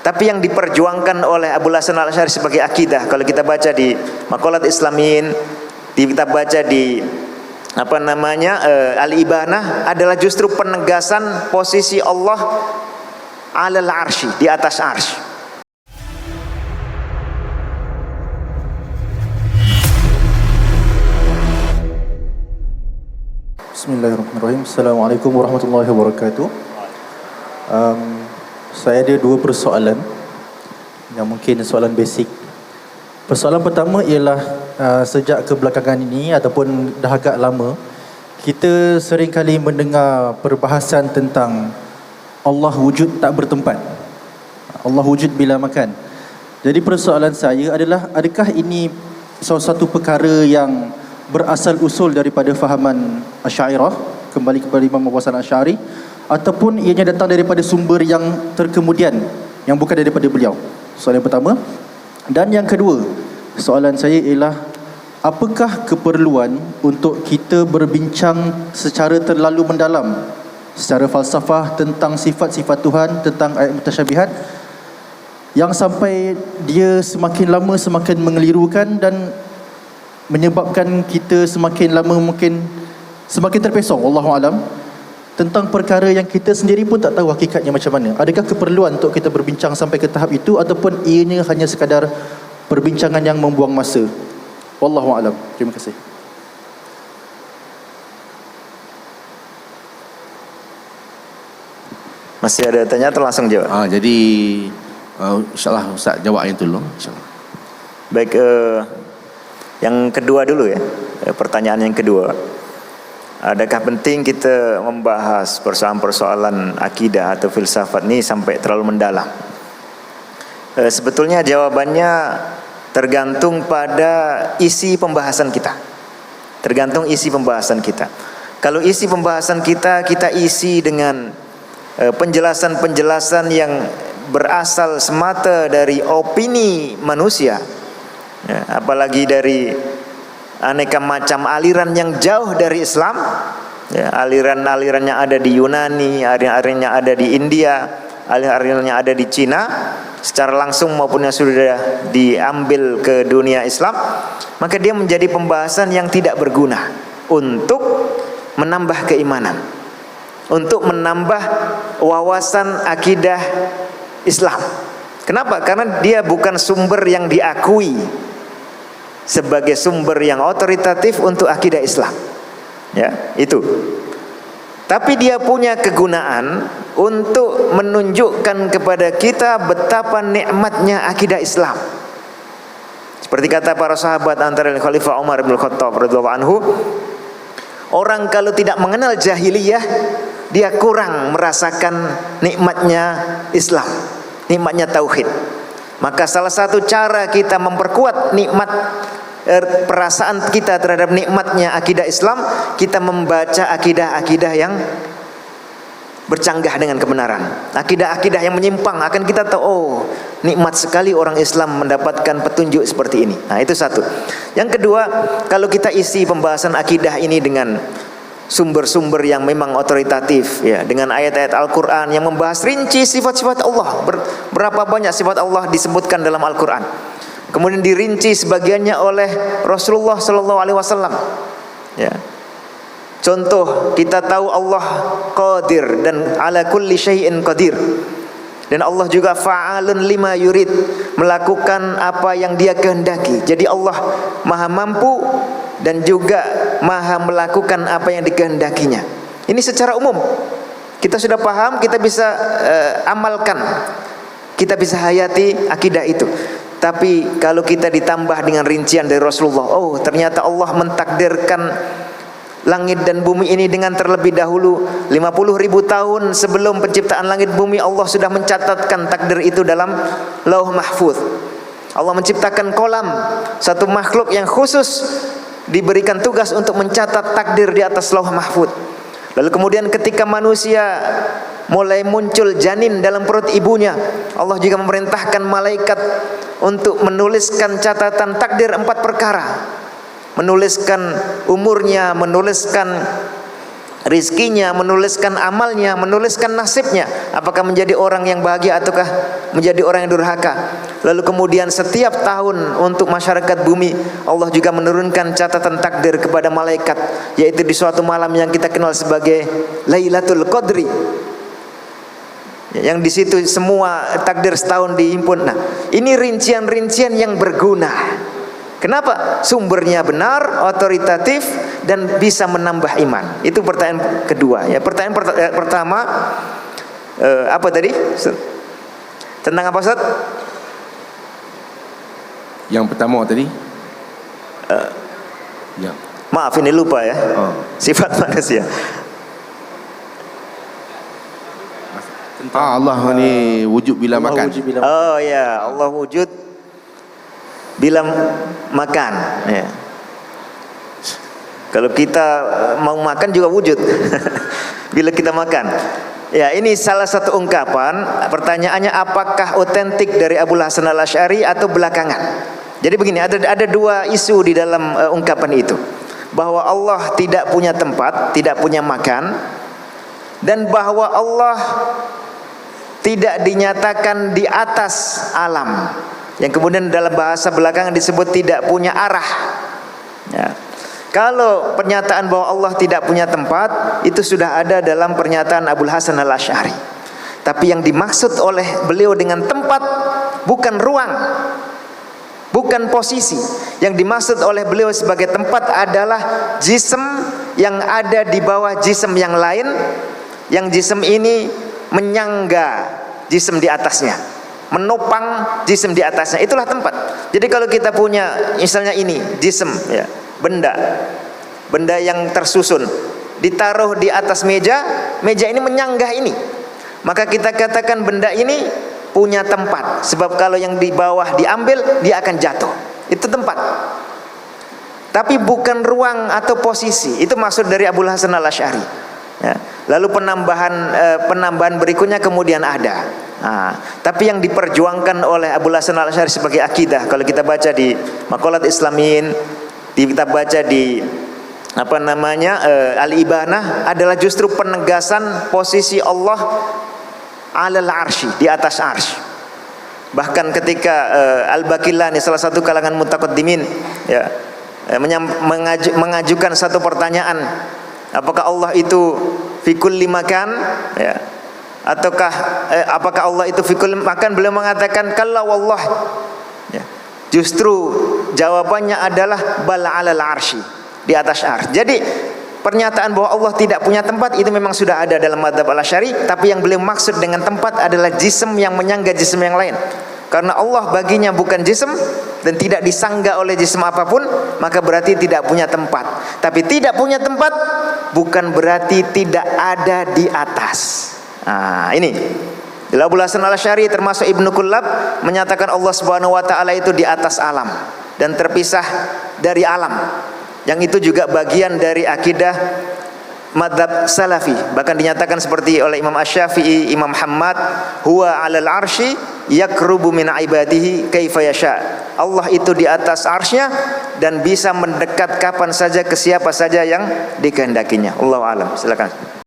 Tapi yang diperjuangkan oleh Abul Hasan Al-Asy'ari sebagai akidah, kalau kita baca di Maqalat Islamin, kita baca di Al-Ibanah, adalah justru penegasan posisi Allah alal arsy, di atas arsy. Bismillahirrahmanirrahim. Assalamualaikum warahmatullahi wabarakatuh. Saya ada dua persoalan yang mungkin soalan basic. Persoalan pertama ialah sejak kebelakangan ini ataupun dah agak lama, kita sering kali mendengar perbahasan tentang Allah wujud tak bertempat, Allah wujud bila makan. Jadi persoalan saya adalah, adakah ini salah satu perkara yang berasal usul daripada fahaman Asy'ariyah, kembali kepada Imam Abu Hasan Asy'ari, ataupun ianya datang daripada sumber yang terkemudian yang bukan daripada beliau? Soalan yang pertama. Dan yang kedua, soalan saya ialah, apakah keperluan untuk kita berbincang secara terlalu mendalam secara falsafah tentang sifat-sifat Tuhan, tentang ayat mutasyabihat, yang sampai dia semakin lama semakin mengelirukan dan menyebabkan kita semakin lama mungkin semakin terpesong, wallahu alam, tentang perkara yang kita sendiri pun tak tahu hakikatnya macam mana. Adakah keperluan untuk kita berbincang sampai ke tahap itu, ataupun ianya hanya sekadar perbincangan yang membuang masa? Wallahu alam. Terima kasih. Masih ada tanya atau langsung jawab? Jadi insyaAllah Ustaz jawab yang dulu, insyaAllah. Baik, yang kedua dulu ya. Pertanyaan yang kedua, adakah penting kita membahas persoalan-persoalan akidah atau filsafat ini sampai terlalu mendalam? Sebetulnya jawabannya tergantung pada isi pembahasan kita. Tergantung isi pembahasan kita. Kalau isi pembahasan kita isi dengan penjelasan-penjelasan yang berasal semata dari opini manusia, ya, apalagi dari aneka macam aliran yang jauh dari Islam, ya, aliran-aliran yang ada di Yunani, aliran-aliran yang ada di India, aliran-aliran yang ada di Cina, secara langsung maupun yang sudah diambil ke dunia Islam, maka dia menjadi pembahasan yang tidak berguna untuk menambah keimanan, untuk menambah wawasan akidah Islam. Kenapa? Karena dia bukan sumber yang diakui sebagai sumber yang otoritatif untuk akidah Islam, ya, itu. Tapi dia punya kegunaan untuk menunjukkan kepada kita betapa nikmatnya akidah Islam. Seperti kata para sahabat antara Khalifah Umar bin Khattab radhiyallahu anhu, orang kalau tidak mengenal jahiliyah, dia kurang merasakan nikmatnya Islam, nikmatnya tauhid. Maka salah satu cara kita memperkuat nikmat perasaan kita terhadap nikmatnya akidah Islam, kita membaca akidah-akidah yang bercanggah dengan kebenaran, akidah-akidah yang menyimpang, akan kita tahu, oh, nikmat sekali orang Islam mendapatkan petunjuk seperti ini. Nah, itu satu. Yang kedua, kalau kita isi pembahasan akidah ini dengan sumber-sumber yang memang otoritatif, ya, dengan ayat-ayat Al-Quran yang membahas rinci sifat-sifat Allah, berapa banyak sifat Allah disebutkan dalam Al-Quran, kemudian dirinci sebagiannya oleh Rasulullah SAW, ya. Contoh, kita tahu Allah qadir dan ala kulli syai'in qadir, dan Allah juga fa'alun lima yurid, melakukan apa yang dia kehendaki. Jadi Allah maha mampu dan juga maha melakukan apa yang dikehendakinya. Ini secara umum kita sudah paham, kita bisa amalkan, kita bisa hayati akidah itu. Tapi kalau kita ditambah dengan rincian dari Rasulullah, oh, ternyata Allah mentakdirkan langit dan bumi ini dengan terlebih dahulu 50.000 tahun sebelum penciptaan langit bumi. Allah sudah mencatatkan takdir itu dalam Lauh Mahfuz. Allah menciptakan kolam, satu makhluk yang khusus diberikan tugas untuk mencatat takdir di atas Lauh Mahfuz. Lalu kemudian ketika manusia mulai muncul janin dalam perut ibunya, Allah juga memerintahkan malaikat untuk menuliskan catatan takdir 4 perkara. Menuliskan umurnya, menuliskan rizkinya, menuliskan amalnya, menuliskan nasibnya, apakah menjadi orang yang bahagia ataukah menjadi orang yang durhaka. Lalu kemudian setiap tahun untuk masyarakat bumi Allah juga menurunkan catatan takdir kepada malaikat, yaitu di suatu malam yang kita kenal sebagai Lailatul Qadri, yang di situ semua takdir setahun dihimpun. Nah, ini rincian-rincian yang berguna. Kenapa? Sumbernya benar, otoritatif, dan bisa menambah iman. Itu pertanyaan kedua. Ya, pertanyaan pertama apa tadi? Tentang apa, Ustaz? Yang pertama tadi? Ya. Maaf, ini lupa ya. Oh. Sifat manusia. Allah ni wujud bila Allah makan. wujud bila Oh ya, Allah wujud bila makan. Ya. Kalau kita mau makan juga wujud bila kita makan. Ya, ini salah satu ungkapan. Pertanyaannya, apakah otentik dari Abul Hasan Al-Asy'ari atau belakangan? Jadi begini, ada dua isu di dalam ungkapan itu, bahwa Allah tidak punya tempat, tidak punya makan, dan bahwa Allah tidak dinyatakan di atas alam, yang kemudian dalam bahasa belakangan disebut tidak punya arah. Ya. Kalau pernyataan bahwa Allah tidak punya tempat itu sudah ada dalam pernyataan Abul Hasan Al-Asy'ari. Tapi yang dimaksud oleh beliau dengan tempat bukan ruang, bukan posisi. Yang dimaksud oleh beliau sebagai tempat adalah jism yang ada di bawah jism yang lain, yang jism ini menyangga jism di atasnya, menopang jism di atasnya, itulah tempat. Jadi kalau kita punya misalnya ini jism, ya, benda yang tersusun ditaruh di atas meja, meja ini menyanggah ini, maka kita katakan benda ini punya tempat. Sebab kalau yang di bawah diambil, dia akan jatuh. Itu tempat. Tapi bukan ruang atau posisi. Itu maksud dari Abul Hasan Al-Asy'ari. Ya. Lalu penambahan berikutnya kemudian ada. Nah, tapi yang diperjuangkan oleh Abul Hasan Al-Asy'ari sebagai akidah, kalau kita baca di Maqalat Islamin, kita baca di Al-Ibanah, adalah justru penegasan posisi Allah alal arsy, di atas arsy. Bahkan ketika Al-Baqillani, salah satu kalangan mutaqaddimin, ya, mengajukan satu pertanyaan, apakah Allah itu fi kulli makan, ya, ataukah apakah Allah itu fi kulli makan? Beliau mengatakan kalla wallah, ya. Justru jawabannya adalah bal alal arsy, di atas arsy. Jadi pernyataan bahwa Allah tidak punya tempat itu memang sudah ada dalam madzhab Al-Asy'ari, tapi yang beliau maksud dengan tempat adalah jism yang menyangga jism yang lain. Karena Allah baginya bukan jism dan tidak disangga oleh jism apapun, maka berarti tidak punya tempat. Tapi tidak punya tempat bukan berarti tidak ada di atas. Nah, ini Abul Hasan Al-Asy'ari termasuk Ibnu Kullab menyatakan Allah Subhanahu wa taala itu di atas alam dan terpisah dari alam. Yang itu juga bagian dari akidah madzhab Salafi. Bahkan dinyatakan seperti oleh Imam Asy-Syafi'i, Imam Hammad, huwa 'alal arsy yakrubu min ibadihi kaifa yasha. Allah itu di atas arsy-Nya dan bisa mendekat kapan saja ke siapa saja yang dikehendakinya. Allahu a'lam. Silakan.